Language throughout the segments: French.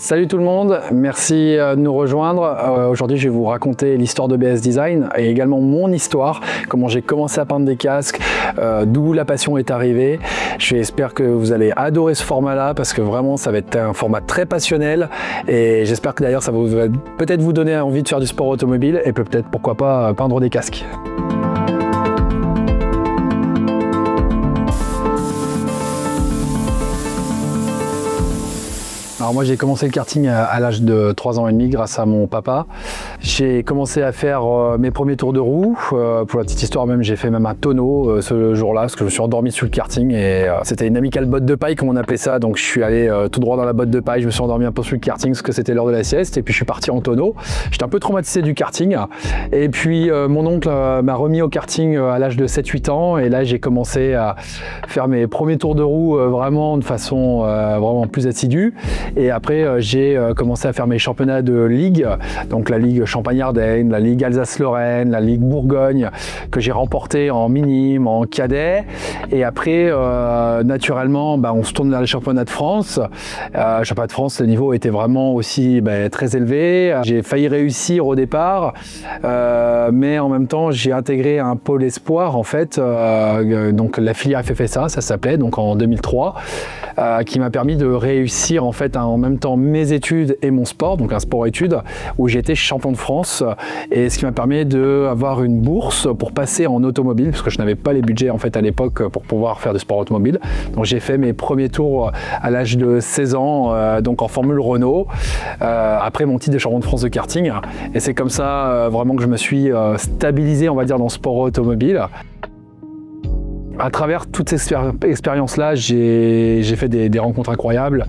Salut tout le monde, merci de nous rejoindre. Aujourd'hui, je vais vous raconter l'histoire de BS Design et également mon histoire, comment j'ai commencé à peindre des casques, d'où la passion est arrivée. J'espère que vous allez adorer ce format-là parce que vraiment, ça va être un format très passionnel et j'espère que d'ailleurs, ça va peut-être vous donner envie de faire du sport automobile et peut-être, pourquoi pas, peindre des casques. Alors moi j'ai commencé le karting à l'âge de 3 ans et demi grâce à mon papa. J'ai commencé à faire mes premiers tours de roue. Pour la petite histoire même, j'ai fait même un tonneau ce jour-là parce que je me suis endormi sur le karting et c'était une amicale botte de paille comme on appelait ça. Donc je suis allé tout droit dans la botte de paille, je me suis endormi un peu sur le karting parce que c'était l'heure de la sieste et puis je suis parti en tonneau. J'étais un peu traumatisé du karting et puis mon oncle m'a remis au karting à l'âge de 7-8 ans et là j'ai commencé à faire mes premiers tours de roue vraiment de façon vraiment plus assidue. Et après, j'ai commencé à faire mes championnats de ligue, donc la Ligue Champagne-Ardenne, la Ligue Alsace-Lorraine, la Ligue Bourgogne, que j'ai remporté en minime, en cadet. Et après, naturellement, on se tourne vers les championnats de France. Championnat de France, le niveau était vraiment aussi très élevé. J'ai failli réussir au départ, mais en même temps, j'ai intégré un pôle espoir, en fait, donc la filière FFSA, ça s'appelait, donc en 2003, qui m'a permis de réussir, en fait, en même temps mes études et mon sport, donc un sport-études, où j'étais champion de France, et ce qui m'a permis d'avoir une bourse pour passer en automobile, parce que je n'avais pas les budgets en fait à l'époque pour pouvoir faire du sport automobile. Donc j'ai fait mes premiers tours à l'âge de 16 ans, donc en Formule Renault, après mon titre de champion de France de karting, et c'est comme ça vraiment que je me suis stabilisé, on va dire, dans le sport automobile. À travers toutes ces expériences-là, j'ai fait des rencontres incroyables,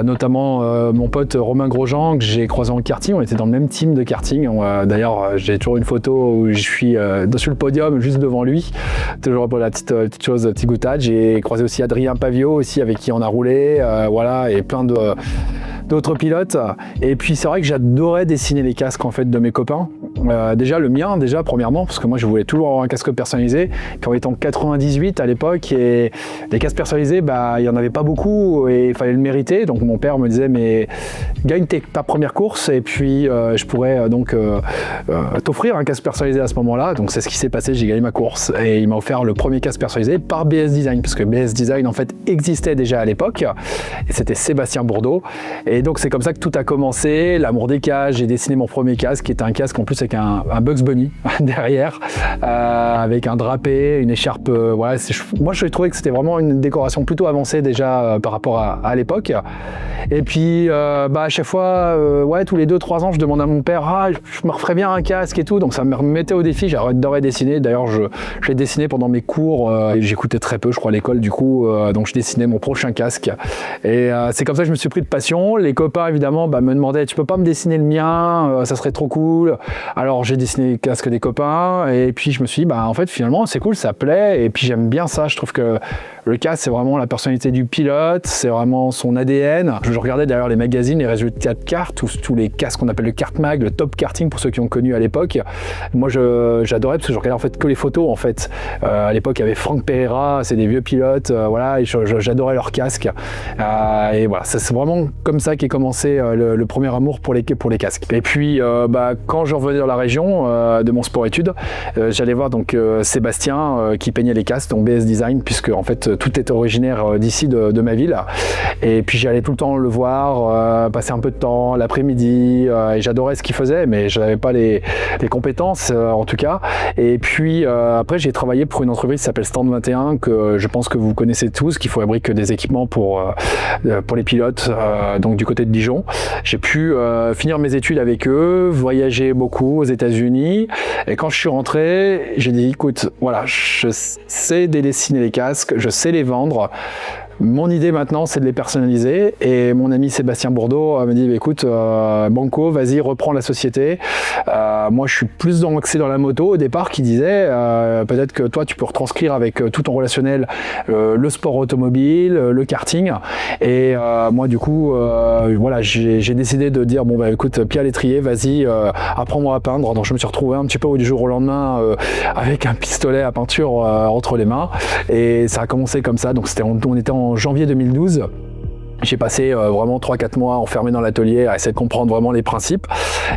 notamment mon pote Romain Grosjean, que j'ai croisé en karting. On était dans le même team de karting. D'ailleurs, j'ai toujours une photo où je suis sur le podium, juste devant lui. Toujours pour la petite chose, petit goûtage. J'ai croisé aussi Adrien Pavio, aussi, avec qui on a roulé, voilà, et plein d'autres pilotes. Et puis c'est vrai que j'adorais dessiner les casques en fait de mes copains. Déjà le mien, premièrement, parce que moi je voulais toujours avoir un casque personnalisé. Puis en étant 98 à l'époque, et les casques personnalisés, il n'y en avait pas beaucoup et il fallait le mériter. Donc mon père me disait, mais gagne ta première course et puis je pourrais donc t'offrir un casque personnalisé à ce moment-là. Donc c'est ce qui s'est passé, j'ai gagné ma course et il m'a offert le premier casque personnalisé par BS Design, parce que BS Design en fait existait déjà à l'époque et c'était Sébastien Bourdeau. Et donc c'est comme ça que tout a commencé, l'amour des casques. J'ai dessiné mon premier casque qui était un casque en plus avec un Bugs Bunny derrière, avec un drapé, une écharpe. Voilà, moi je trouvais que c'était vraiment une décoration plutôt avancée déjà par rapport à l'époque. Et puis à chaque fois, tous les 2-3 ans, je demandais à mon père, je me referais bien un casque et tout, donc ça me mettait au défi. J'adorais dessiner. D'ailleurs, j'ai dessiné pendant mes cours et j'écoutais très peu, je crois, à l'école du coup, donc je dessinais mon prochain casque. Et c'est comme ça que je me suis pris de passion. Les copains évidemment me demandaient, tu peux pas me dessiner le mien, ça serait trop cool. Alors j'ai dessiné le casque des copains et puis je me suis dit en fait finalement c'est cool, ça plaît et puis j'aime bien ça. Je trouve que le casque c'est vraiment la personnalité du pilote, c'est vraiment son ADN. Je regardais d'ailleurs les magazines, les résultats de cartes, tous les casques qu'on appelle le kart mag, le top karting pour ceux qui ont connu à l'époque. Moi j'adorais parce que je regardais en fait que les photos en fait. À l'époque il y avait Franck Pereira, c'est des vieux pilotes, voilà, et j'adorais leurs casques. Et voilà, c'est vraiment comme ça qu'est commencé le premier amour pour les casques. Et puis quand je revenais dans la région de mon sport-études, j'allais voir donc Sébastien qui peignait les casques, donc BS Design, puisque en fait tout est originaire d'ici de ma ville. Et puis j'allais tout le temps le voir, passer un peu de temps l'après-midi, et j'adorais ce qu'il faisait, mais je n'avais pas les compétences en tout cas. Et puis après j'ai travaillé pour une entreprise qui s'appelle Stand 21, que je pense que vous connaissez tous, qui fabrique des équipements pour les pilotes, donc du côté de Dijon. J'ai pu finir mes études avec eux, voyager beaucoup aux États-Unis, et quand je suis rentré, j'ai dit écoute, voilà, je sais dessiner les casques, je sais les vendre. Mon idée maintenant, c'est de les personnaliser. Et mon ami Sébastien Bourdeau me dit écoute, Banco, vas-y, reprends la société. Moi, je suis plus axé dans la moto au départ, qui disait peut-être que toi, tu peux retranscrire avec tout ton relationnel le sport automobile, le karting. Et moi, du coup, voilà, j'ai décidé de dire écoute, pied à l'étrier, vas-y, apprends-moi à peindre. Donc, je me suis retrouvé un petit peu du jour au lendemain avec un pistolet à peinture entre les mains. Et ça a commencé comme ça. Donc, on était en janvier 2012. J'ai passé vraiment 3-4 mois enfermé dans l'atelier à essayer de comprendre vraiment les principes.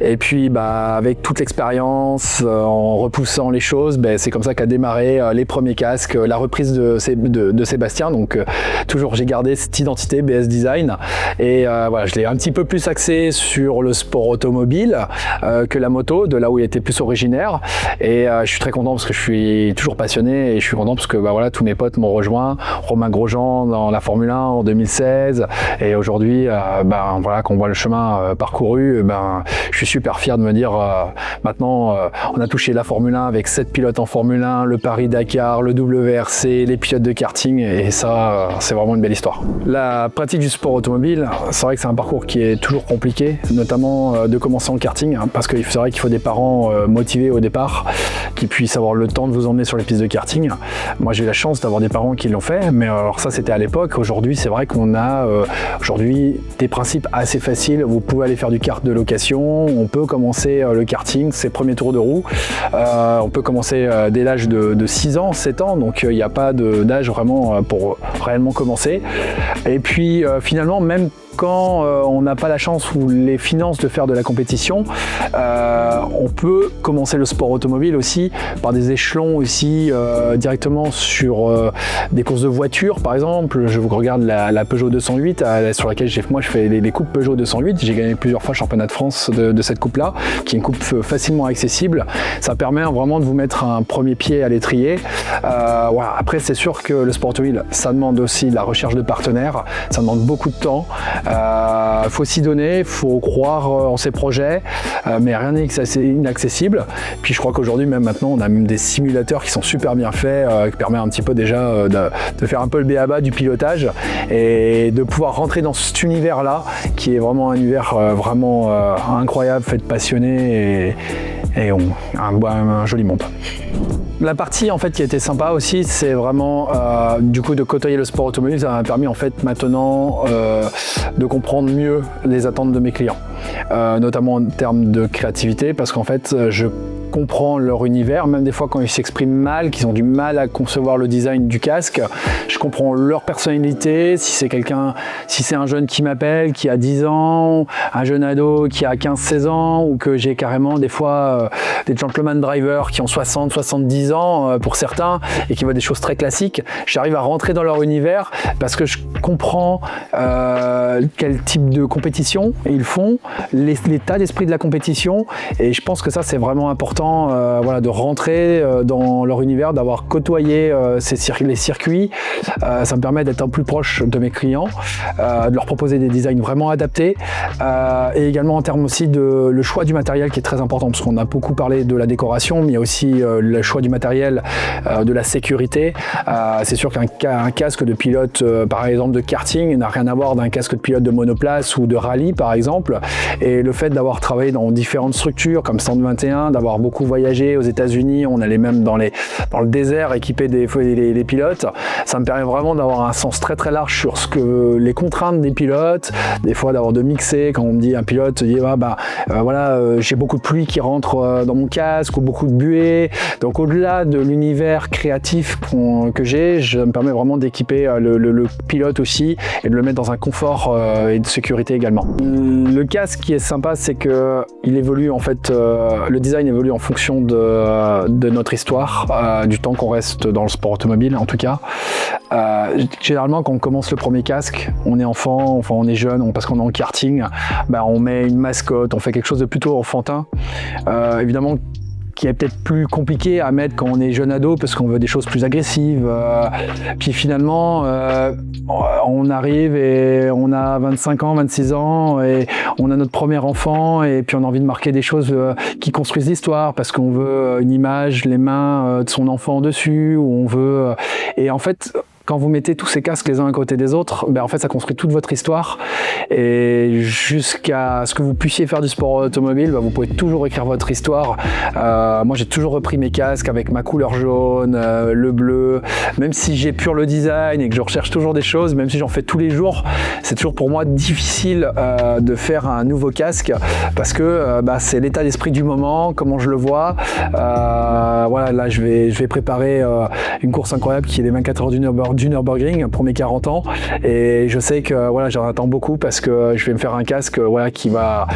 Et puis avec toute l'expérience, en repoussant les choses, c'est comme ça qu'a démarré les premiers casques, la reprise de Sébastien. Donc toujours j'ai gardé cette identité BS Design. Et voilà, je l'ai un petit peu plus axé sur le sport automobile que la moto, de là où il était plus originaire. Et je suis très content parce que je suis toujours passionné et je suis content parce que voilà, tous mes potes m'ont rejoint. Romain Grosjean dans la Formule 1 en 2016. Et aujourd'hui, voilà, qu'on voit le chemin parcouru, je suis super fier de me dire maintenant, on a touché la Formule 1 avec 7 pilotes en Formule 1, le Paris-Dakar, le WRC, les pilotes de karting, et ça, c'est vraiment une belle histoire. La pratique du sport automobile, c'est vrai que c'est un parcours qui est toujours compliqué, notamment de commencer en karting, parce que c'est vrai qu'il faut des parents motivés au départ, qui puissent avoir le temps de vous emmener sur les pistes de karting. Moi, j'ai eu la chance d'avoir des parents qui l'ont fait, mais alors ça, c'était à l'époque. Aujourd'hui, c'est vrai qu'on a des principes assez faciles. Vous pouvez aller faire du kart de location, on peut commencer le karting, ses premiers tours de roue. On peut commencer dès l'âge de 6 ans, 7 ans, donc il n'y a pas d'âge vraiment pour réellement commencer. Et puis finalement, même quand on n'a pas la chance ou les finances de faire de la compétition, on peut commencer le sport automobile aussi par des échelons aussi directement sur des courses de voitures par exemple. Je vous regarde la Peugeot 208 sur laquelle moi je fais les coupes Peugeot 208. J'ai gagné plusieurs fois le championnat de France de cette coupe là, qui est une coupe facilement accessible. Ça permet vraiment de vous mettre un premier pied à l'étrier. Voilà. Après c'est sûr que le sport automobile, ça demande aussi de la recherche de partenaires, ça demande beaucoup de temps. Faut s'y donner, faut croire en ses projets, mais rien n'est inaccessible. Puis je crois qu'aujourd'hui, même maintenant, on a même des simulateurs qui sont super bien faits, qui permettent un petit peu déjà de faire un peu le b.a.-ba du pilotage et de pouvoir rentrer dans cet univers-là, qui est vraiment un univers vraiment incroyable, fait de passionnés et un joli monde. La partie en fait qui a été sympa aussi, c'est vraiment du coup de côtoyer le sport automobile. Ça m'a permis en fait maintenant de comprendre mieux les attentes de mes clients, notamment en termes de créativité, parce qu'en fait je comprends leur univers, même des fois quand ils s'expriment mal, qu'ils ont du mal à concevoir le design du casque, je comprends leur personnalité, si c'est un jeune qui m'appelle, qui a 10 ans, un jeune ado qui a 15-16 ans, ou que j'ai carrément des fois des gentleman drivers qui ont 60-70 ans pour certains, et qui voient des choses très classiques. J'arrive à rentrer dans leur univers parce que je comprends quel type de compétition ils font, l'état d'esprit de la compétition, et je pense que ça c'est vraiment important. Voilà, de rentrer dans leur univers, d'avoir côtoyé les circuits. Ça me permet d'être un plus proche de mes clients, de leur proposer des designs vraiment adaptés, et également en termes aussi de le choix du matériel qui est très important, parce qu'on a beaucoup parlé de la décoration, mais il y a aussi le choix du matériel, de la sécurité. C'est sûr qu'un casque de pilote, par exemple de karting, n'a rien à voir d'un casque de pilote de monoplace ou de rallye par exemple, et le fait d'avoir travaillé dans différentes structures comme 121, d'avoir beaucoup voyagé aux États-Unis, on allait même dans le désert équiper les pilotes. Ça me permet vraiment d'avoir un sens très très large sur les contraintes des pilotes, des fois d'avoir de mixer quand on me dit un pilote dit voilà, j'ai beaucoup de pluie qui rentre dans mon casque ou beaucoup de buée. Donc au-delà de l'univers créatif que j'ai, je me permets vraiment d'équiper le pilote aussi et de le mettre dans un confort et de sécurité également. Le casque qui est sympa, c'est que il évolue en fait, le design évolue en fonction de notre histoire, du temps qu'on reste dans le sport automobile en tout cas. Généralement quand on commence le premier casque, on est enfant, enfin on est jeune, parce qu'on est en karting, on met une mascotte, on fait quelque chose de plutôt enfantin. Évidemment qui est peut-être plus compliqué à mettre quand on est jeune ado parce qu'on veut des choses plus agressives. Puis finalement, on arrive et on a 25 ans, 26 ans et on a notre premier enfant et puis on a envie de marquer des choses qui construisent l'histoire parce qu'on veut une image, les mains de son enfant dessus, ou on veut... Et en fait, quand vous mettez tous ces casques les uns à côté des autres, en fait ça construit toute votre histoire, et jusqu'à ce que vous puissiez faire du sport automobile, vous pouvez toujours écrire votre histoire. Moi j'ai toujours repris mes casques avec ma couleur jaune, le bleu, même si j'épure le design et que je recherche toujours des choses, même si j'en fais tous les jours, c'est toujours pour moi difficile de faire un nouveau casque parce que c'est l'état d'esprit du moment, comment je le vois. Voilà, là je vais préparer une course incroyable qui est les 24 heures du Nürburgring du Nürburgring pour mes 40 ans. Et je sais que voilà, j'en attends beaucoup parce que je vais me faire un casque voilà, qui va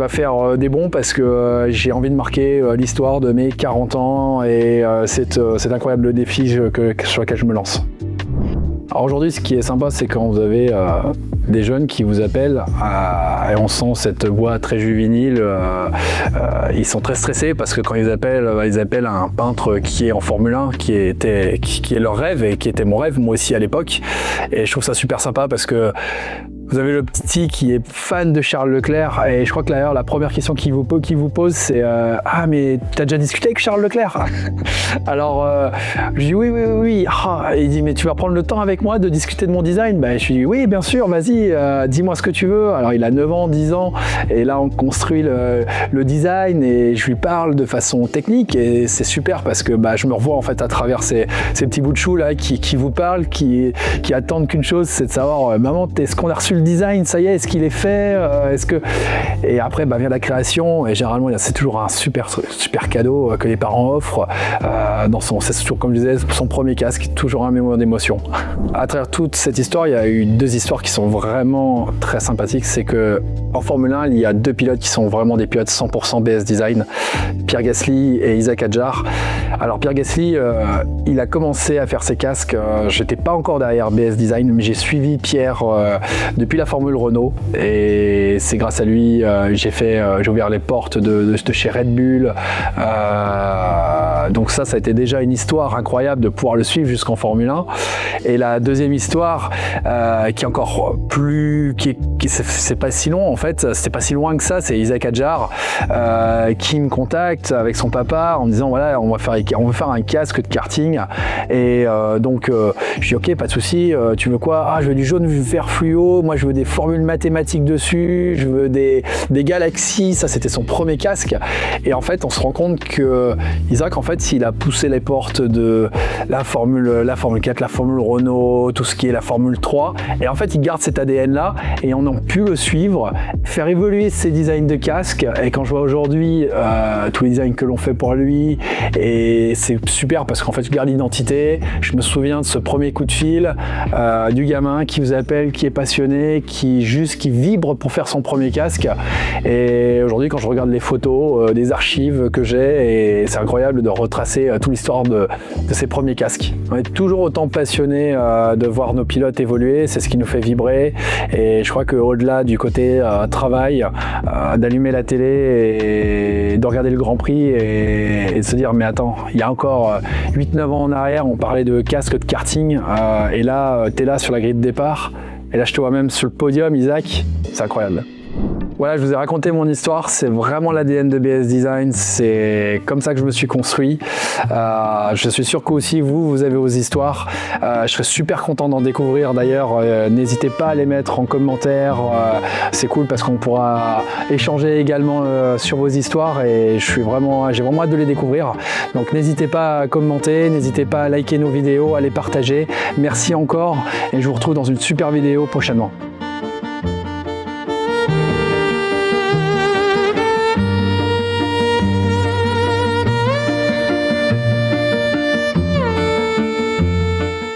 faire des bons parce que j'ai envie de marquer l'histoire de mes 40 ans et c'est incroyable défi sur lequel je me lance. Alors aujourd'hui, ce qui est sympa, c'est quand vous avez des jeunes qui vous appellent et on sent cette voix très juvénile. Ils sont très stressés parce que quand ils appellent un peintre qui est en Formule 1, qui est leur rêve et qui était mon rêve, moi aussi à l'époque. Et je trouve ça super sympa parce que vous avez le petit qui est fan de Charles Leclerc et je crois que d'ailleurs la première question qu'il vous pose c'est ah mais t'as déjà discuté avec Charles Leclerc? Alors je dis oui. Ah, il dit mais tu vas prendre le temps avec moi de discuter de mon design? Ben, je lui dis oui bien sûr, vas-y, dis-moi ce que tu veux. Alors il a 9 ans, 10 ans et là on construit le design et je lui parle de façon technique et c'est super parce que je me revois en fait à travers ces petits bouts de chou là qui vous parlent, qui attendent qu'une chose, c'est de savoir maman, est-ce qu'on a reçu le design, ça y est, est-ce qu'il est fait, et après vient la création et généralement c'est toujours un super cadeau que les parents offrent c'est toujours comme je disais son premier casque, toujours un mémoire d'émotion. À travers toute cette histoire, il y a eu 2 histoires qui sont vraiment très sympathiques. C'est que en Formule 1, il y a 2 pilotes qui sont vraiment des pilotes 100% BS Design, Pierre Gasly et Isaac Hadjar. Alors Pierre Gasly, il a commencé à faire ses casques, j'étais pas encore derrière BS Design, mais j'ai suivi Pierre depuis la Formule Renault et c'est grâce à lui j'ai ouvert les portes de chez Red Bull. Donc ça a été déjà une histoire incroyable de pouvoir le suivre jusqu'en Formule 1. Et la deuxième histoire qui est encore plus, c'est pas si long en fait, c'est pas si loin que ça, c'est Isaac Hadjar qui me contacte avec son papa en me disant voilà on veut faire un casque de karting et donc je dis ok pas de souci, tu veux quoi? Ah je veux du jaune vert fluo, moi je veux des formules mathématiques dessus, je veux des galaxies, ça c'était son premier casque et en fait on se rend compte que Isaac en fait il a poussé les portes de la Formule 4, la Formule Renault, tout ce qui est la Formule 3 et en fait il garde cet ADN là et on a pu le suivre, faire évoluer ses designs de casque et quand je vois aujourd'hui tous les designs que l'on fait pour lui et c'est super parce qu'en fait je garde l'identité, je me souviens de ce premier coup de fil du gamin qui vous appelle, qui est passionné, qui vibre pour faire son premier casque et aujourd'hui quand je regarde les photos des archives que j'ai et c'est incroyable de retracer toute l'histoire de ces premiers casques. On est toujours autant passionné de voir nos pilotes évoluer, c'est ce qui nous fait vibrer et je crois qu'au-delà du côté travail, d'allumer la télé et de regarder le Grand Prix et de se dire mais attends, il y a encore 8-9 ans en arrière on parlait de casque de karting et là t'es là sur la grille de départ et là je te vois même sur le podium Isaac, c'est incroyable. Voilà, je vous ai raconté mon histoire, c'est vraiment l'ADN de BS Design, c'est comme ça que je me suis construit. Je suis sûr que aussi vous avez vos histoires. Je serais super content d'en découvrir d'ailleurs. N'hésitez pas à les mettre en commentaire, c'est cool parce qu'on pourra échanger également sur vos histoires et j'ai vraiment hâte de les découvrir. Donc n'hésitez pas à commenter, n'hésitez pas à liker nos vidéos, à les partager. Merci encore et je vous retrouve dans une super vidéo prochainement.